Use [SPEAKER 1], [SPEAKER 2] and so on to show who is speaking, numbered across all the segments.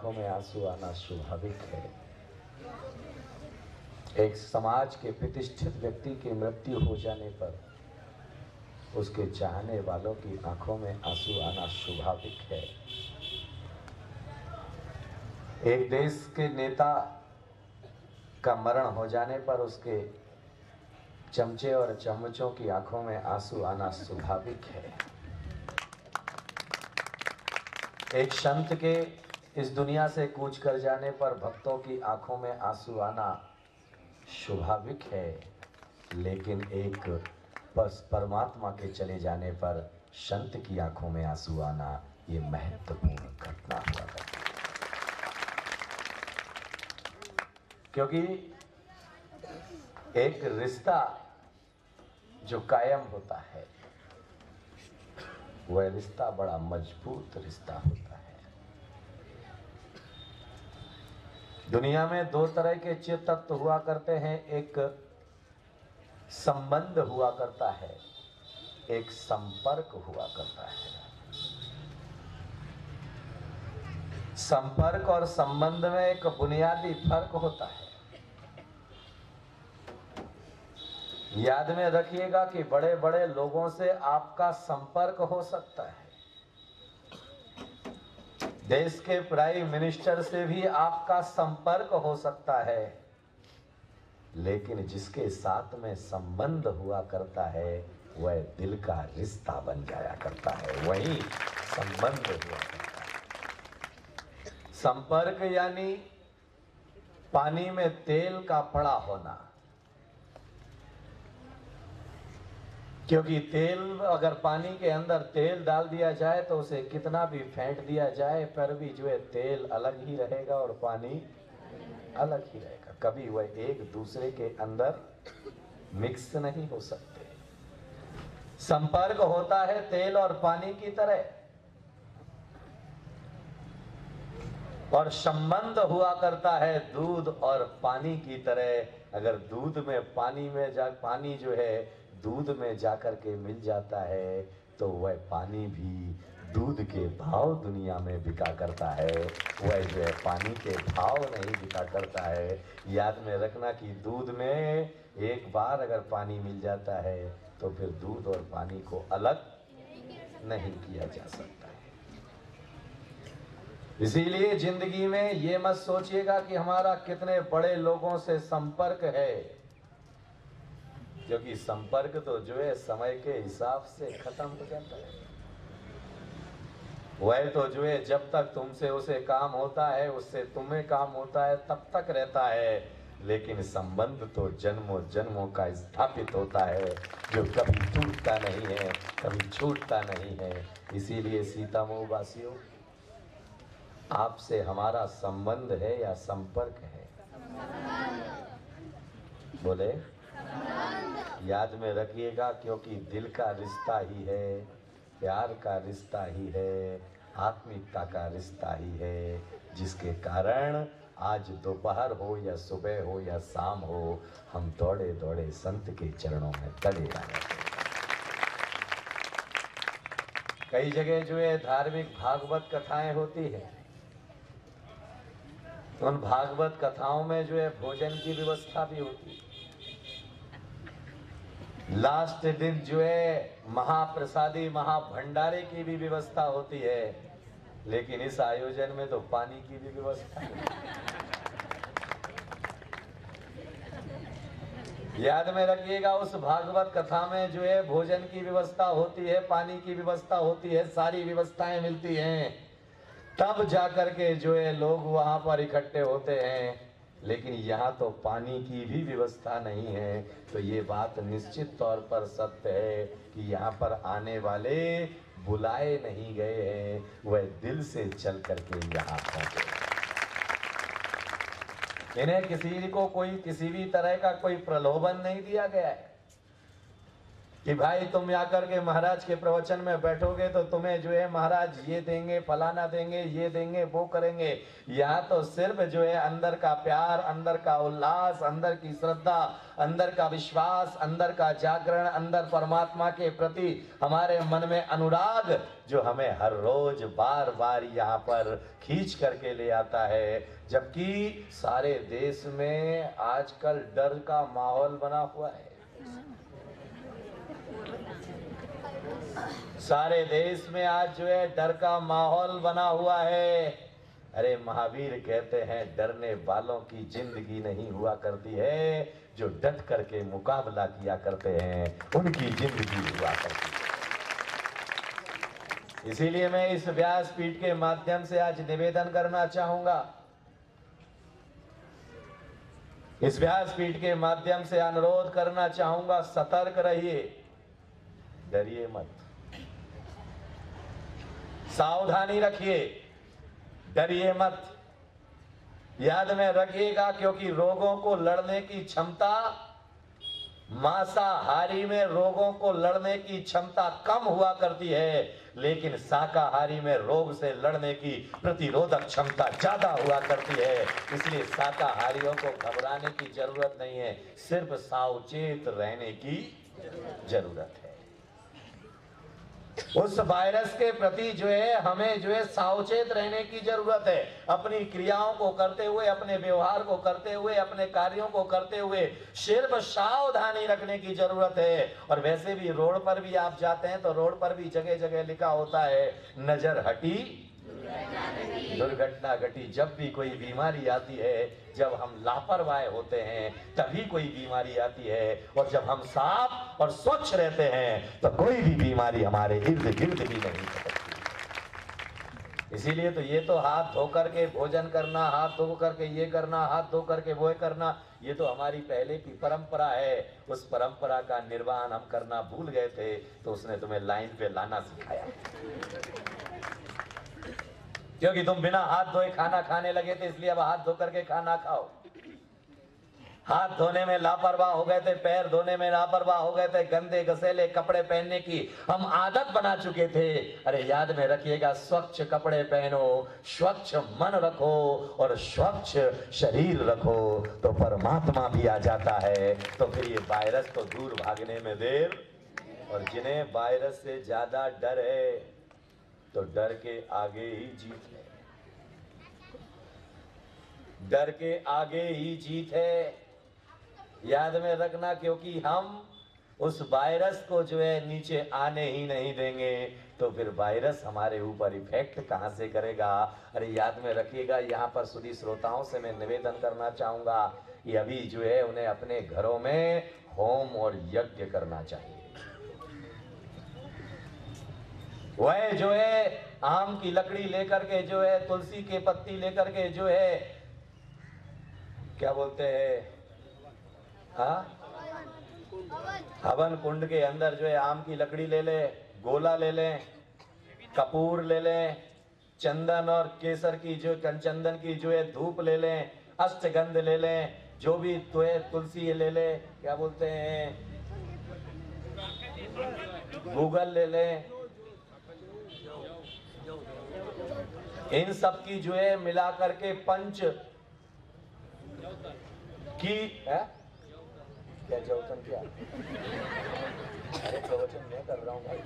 [SPEAKER 1] आंखों में आंसू आना स्वाभाविक है। एक समाज के प्रतिष्ठित व्यक्ति की मृत्यु हो जाने पर उसके चाहने वालों की आंखों में आंसू आना स्वाभाविक है। एक देश के नेता का मरण हो जाने पर उसके चमचे और चमचों की आंखों में आंसू आना स्वाभाविक है। एक संत के इस दुनिया से कूच कर जाने पर भक्तों की आंखों में आंसू आना स्वाभाविक है, लेकिन एक परमात्मा के चले जाने पर संत की आंखों में आंसू आना ये महत्वपूर्ण घटना हुआ करती है। क्योंकि एक रिश्ता जो कायम होता है वह रिश्ता बड़ा मजबूत रिश्ता होता है। दुनिया में दो तरह के चित्त तत्व हुआ करते हैं, एक संबंध हुआ करता है, एक संपर्क हुआ करता है। संपर्क और संबंध में एक बुनियादी फर्क होता है। याद में रखिएगा कि बड़े बड़े लोगों से आपका संपर्क हो सकता है, देश के प्राइम मिनिस्टर से भी आपका संपर्क हो सकता है, लेकिन जिसके साथ में संबंध हुआ करता है वह दिल का रिश्ता बन जाया करता है, वही संबंध हुआ करता है। संपर्क यानी पानी में तेल का पड़ा होना, क्योंकि तेल अगर पानी के अंदर तेल डाल दिया जाए तो उसे कितना भी फेंट दिया जाए पर भी जो है तेल अलग ही रहेगा और पानी अलग ही रहेगा, कभी वह एक दूसरे के अंदर मिक्स नहीं हो सकते। संपर्क होता है तेल और पानी की तरह, और संबंध हुआ करता है दूध और पानी की तरह। अगर दूध में पानी जो है दूध में जाकर के मिल जाता है तो वह पानी भी दूध के भाव दुनिया में बिका करता है, वह जो है पानी के भाव नहीं बिका करता है। याद में रखना कि दूध में एक बार अगर पानी मिल जाता है तो फिर दूध और पानी को अलग नहीं किया जा सकता है। इसीलिए जिंदगी में ये मत सोचिएगा कि हमारा कितने बड़े लोगों से संपर्क है, क्योंकि संपर्क तो जो है समय के हिसाब से खत्म हो जाता है। वह तो जो है जब तक तुमसे उसे काम होता है, उससे तुम्हें काम होता है, तब तक रहता है, लेकिन संबंध तो जन्मों जन्मों का स्थापित होता है, जो कभी टूटता नहीं है, कभी छूटता नहीं है। इसीलिए सीतामऊ वासियों, आपसे हमारा संबंध है या संपर्क है? बोले याद में रखिएगा, क्योंकि दिल का रिश्ता ही है, प्यार का रिश्ता ही है, आत्मिकता का रिश्ता ही है, जिसके कारण आज दोपहर हो या सुबह हो या शाम हो, हम दौड़े दौड़े संत के चरणों में तले आए। कई जगह जो है धार्मिक भागवत कथाएं होती है, तो उन भागवत कथाओं में जो है भोजन की व्यवस्था भी होती है। लास्ट दिन जो है महाप्रसादी महाभंडारे की भी व्यवस्था होती है, लेकिन इस आयोजन में तो पानी की भी व्यवस्था है। याद में रखिएगा, उस भागवत कथा में जो है भोजन की व्यवस्था होती है, पानी की व्यवस्था होती है, सारी व्यवस्थाएं मिलती हैं, तब जाकर के जो है लोग वहां पर इकट्ठे होते हैं। लेकिन यहाँ तो पानी की भी व्यवस्था नहीं है, तो ये बात निश्चित तौर पर सत्य है कि यहाँ पर आने वाले बुलाए नहीं गए हैं, वह दिल से चल करके यहाँ पहुंचे। इन्हें किसी को कोई किसी भी तरह का कोई प्रलोभन नहीं दिया गया है। कि भाई तुम आकर के महाराज के प्रवचन में बैठोगे तो तुम्हें जो है महाराज ये देंगे, फलाना देंगे, ये देंगे, वो करेंगे। यहाँ तो सिर्फ जो है अंदर का प्यार, अंदर का उल्लास, अंदर की श्रद्धा, अंदर का विश्वास, अंदर का जागरण, अंदर परमात्मा के प्रति हमारे मन में अनुराग जो हमें हर रोज बार बार यहाँ पर खींच करके ले आता है। जबकि सारे देश में आजकल डर का माहौल बना हुआ है। सारे देश में आज जो है डर का माहौल बना हुआ है। अरे महावीर कहते हैं डरने वालों की जिंदगी नहीं हुआ करती है, जो डट करके मुकाबला किया करते हैं उनकी जिंदगी हुआ करती है। इसीलिए मैं इस व्यासपीठ के माध्यम से आज निवेदन करना चाहूंगा, इस व्यासपीठ के माध्यम से अनुरोध करना चाहूंगा, सतर्क रहिए, डरिए मत, सावधानी रखिए, डरिए मत। याद में रखिएगा, क्योंकि रोगों को लड़ने की क्षमता, मांसाहारी में रोगों को लड़ने की क्षमता कम हुआ करती है, लेकिन शाकाहारी में रोग से लड़ने की प्रतिरोधक क्षमता ज्यादा हुआ करती है। इसलिए शाकाहारियों को घबराने की जरूरत नहीं है, सिर्फ सावचेत रहने की जरूरत है। उस वायरस के प्रति जो है हमें जो है सावचेत रहने की जरूरत है। अपनी क्रियाओं को करते हुए, अपने व्यवहार को करते हुए, अपने कार्यों को करते हुए सिर्फ सावधानी रखने की जरूरत है। और वैसे भी रोड पर भी आप जाते हैं तो रोड पर भी जगह जगह लिखा होता है, नजर हटी दुर्घटना घटी। जब भी कोई बीमारी आती है, जब हम लापरवाह होते हैं तभी कोई बीमारी आती है, और जब हम साफ और स्वच्छ रहते हैं तो कोई भी बीमारी हमारे इर्द गिर्द भी नहीं सकती। इसीलिए तो ये तो हाथ धो करके भोजन करना, हाथ धो करके ये करना, हाथ धो करके वो करना, ये तो हमारी पहले की परंपरा है। उस परंपरा का निर्वहन हम करना भूल गए थे, तो उसने तुम्हें लाइन पे लाना सिखाया। क्योंकि तुम बिना हाथ धोए खाना खाने लगे थे, इसलिए अब हाथ धो करके खाना खाओ। हाथ धोने में लापरवाह हो गए थे, पैर धोने में लापरवाह हो गए थे, गंदे गसेले कपड़े पहनने की हम आदत बना चुके थे। अरे याद में रखिएगा, स्वच्छ कपड़े पहनो, स्वच्छ मन रखो और स्वच्छ शरीर रखो तो परमात्मा भी आ जाता है। तो फिर ये वायरस तो दूर भागने में देर। और जिन्हें वायरस से ज्यादा डर है तो डर के आगे ही जीत है, डर के आगे ही जीत है। याद में रखना, क्योंकि हम उस वायरस को जो है नीचे आने ही नहीं देंगे तो फिर वायरस हमारे ऊपर इफेक्ट कहां से करेगा। अरे याद में रखिएगा, यहाँ पर सुधी श्रोताओं से मैं निवेदन करना चाहूंगा, ये अभी जो है उन्हें अपने घरों में होम और यज्ञ करना चाहिए। वह जो है आम की लकड़ी लेकर के जो है, तुलसी के पत्ती लेकर के जो है, क्या बोलते हैं, हाँ, हवन कुंड के अंदर जो है आम की लकड़ी ले ले, गोला ले लें, कपूर ले लें, चंदन और केसर की जो चंदन की जो है धूप ले लें, अष्टगंध ले लें, जो भी तो है तुलसी ले ले, क्या बोलते हैं, गूगल ले लें, इन सब की जो है मिला करके पंच की है क्या जौतन क्या, अरे प्रवचन मैं कर रहा हूँ भाई,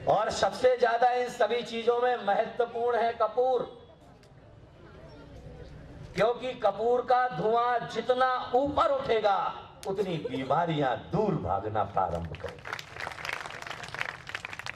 [SPEAKER 1] और सबसे ज्यादा इन सभी चीजों में महत्वपूर्ण है कपूर, क्योंकि कपूर का धुआं जितना ऊपर उठेगा उतनी बीमारियां दूर भागना प्रारंभ करेंगी।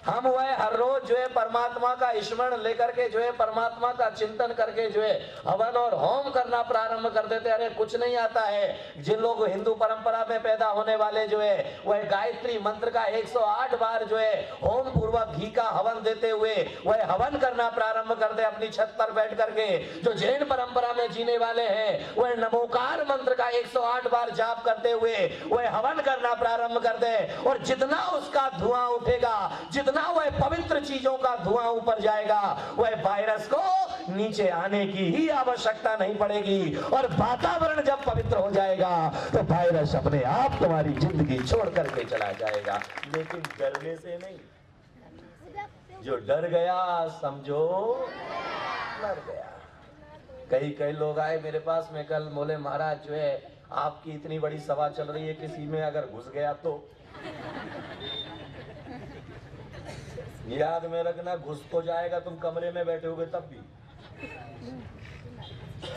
[SPEAKER 1] हम वह हर रोज जो है परमात्मा का स्मरण लेकर के जो है परमात्मा का चिंतन करके जो है हवन और होम करना प्रारंभ कर देते। अरे कुछ नहीं आता है। जिन लोग हिंदू परंपरा में पैदा होने वाले जो है वह गायत्री मंत्र का 108 बार जो है होम पूर्वक घी का हवन देते हुए वह हवन करना प्रारंभ कर दे अपनी छत पर बैठ करके। जो जैन परंपरा में जीने वाले हैं वह नमोकार मंत्र का 108 बार जाप करते हुए वह हवन करना प्रारंभ कर दे, और जितना उसका धुआं उठेगा, जितना वह पवित्र चीजों का धुआं ऊपर जाएगा, वह वायरस को नीचे आने की ही आवश्यकता नहीं पड़ेगी। और वातावरण जब पवित्र हो जाएगा तो वायरस अपने आप तुम्हारी जिंदगी छोड़ करके चला जाएगा, लेकिन डरने से नहीं। जो डर गया समझो मर गया। कई लोग आए मेरे पास में कल, बोले महाराज जो है आपकी इतनी बड़ी सभा चल रही है, किसी में अगर घुस गया तो। याद में रखना, घुस तो जाएगा, तुम कमरे में बैठे होगे तब भी,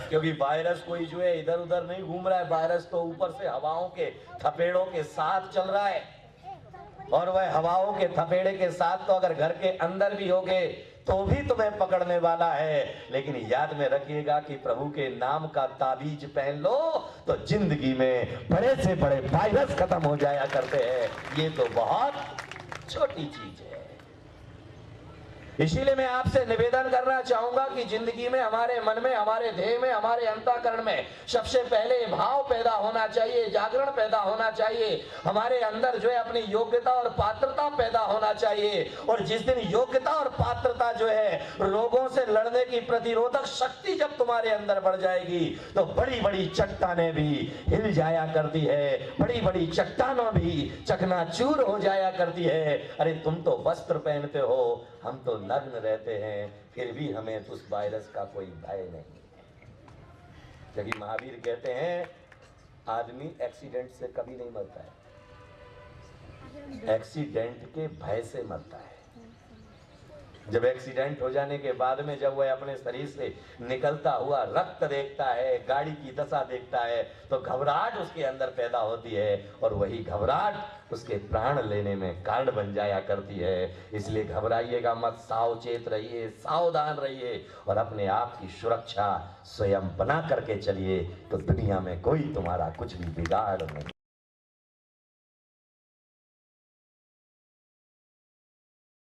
[SPEAKER 1] क्योंकि वायरस कोई जो है इधर उधर नहीं घूम रहा है। वायरस तो ऊपर से हवाओं के थपेड़ों के साथ चल रहा है, और वह हवाओं के थपेड़े के साथ तो अगर घर के अंदर भी होगे तो भी तुम्हें पकड़ने वाला है। लेकिन याद में रखिएगा कि प्रभु के नाम का ताबीज पहन लो तो जिंदगी में बड़े से बड़े वायरस खत्म हो जाया करते हैं। ये तो बहुत छोटी चीज है। इसीलिए मैं आपसे निवेदन करना चाहूंगा कि जिंदगी में, हमारे मन में, हमारे देह में, हमारे अंतःकरण में सबसे पहले भाव पैदा होना चाहिए, जागरण पैदा होना चाहिए। हमारे अंदर जो है अपनी योग्यता और पात्रता पैदा होना चाहिए। और जिस दिन योग्यता और पात्रता जो है, रोगों से लड़ने की प्रतिरोधक शक्ति जब तुम्हारे अंदर बढ़ जाएगी तो बड़ी बड़ी चट्टानें भी हिल जाया करती है, बड़ी बड़ी चट्टानों भी चकनाचूर हो जाया करती है। अरे तुम तो वस्त्र पहनते हो, हम तो नग्न रहते हैं, फिर भी हमें उस वायरस का कोई भय नहीं है। क्योंकि महावीर कहते हैं आदमी एक्सीडेंट से कभी नहीं मरता है, एक्सीडेंट के भय से मरता है। जब एक्सीडेंट हो जाने के बाद में जब वह अपने शरीर से निकलता हुआ रक्त देखता है, गाड़ी की दशा देखता है, तो घबराहट उसके अंदर पैदा होती है, और वही घबराहट उसके प्राण लेने में कारण बन जाया करती है। इसलिए घबराइएगा मत, सावचेत रहिए, सावधान रहिए, और अपने आप की सुरक्षा स्वयं बना करके चलिए, तो दुनिया में कोई तुम्हारा कुछ भी बिगाड़ नहीं